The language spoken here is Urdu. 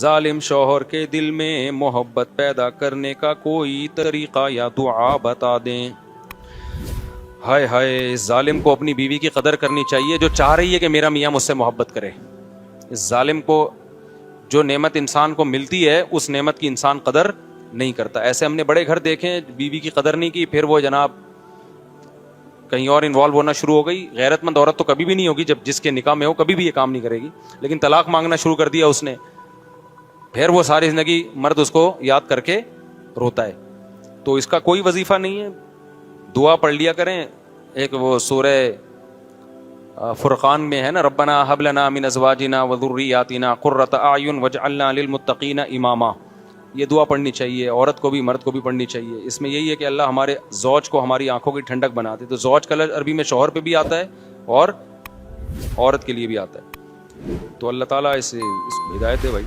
ظالم شوہر کے دل میں محبت پیدا کرنے کا کوئی طریقہ یا دعا بتا دیں۔ ہائے ہائے، اس ظالم کو اپنی بیوی کی قدر کرنی چاہیے جو چاہ رہی ہے کہ میرا میاں مجھ سے محبت کرے۔ اس ظالم کو جو نعمت انسان کو ملتی ہے اس نعمت کی انسان قدر نہیں کرتا۔ ایسے ہم نے بڑے گھر دیکھے، بیوی کی قدر نہیں کی، پھر وہ جناب کہیں اور انوالو ہونا شروع ہو گئی۔ غیرت مند عورت تو کبھی بھی نہیں ہوگی، جب جس کے نکاح میں ہو کبھی بھی یہ کام نہیں کرے گی، لیکن طلاق مانگنا شروع کر دیا اس نے، پھر وہ ساری زندگی مرد اس کو یاد کر کے روتا ہے۔ تو اس کا کوئی وظیفہ نہیں ہے، دعا پڑھ لیا کریں۔ ایک وہ سورہ فرقان میں ہے نا، ربنا ہب لنا من ازواجنا وذریاتنا قرۃ اعین واجعلنا للمتقین اماما، یہ دعا پڑھنی چاہیے، عورت کو بھی مرد کو بھی پڑھنی چاہیے۔ اس میں یہی ہے کہ اللہ ہمارے زوج کو ہماری آنکھوں کی ٹھنڈک بنا دے۔ تو زوج کا لفظ عربی میں شوہر پہ بھی آتا ہے اور عورت کے لیے بھی آتا ہے۔ تو اللہ تعالیٰ اس کو ہدایت دے بھائی۔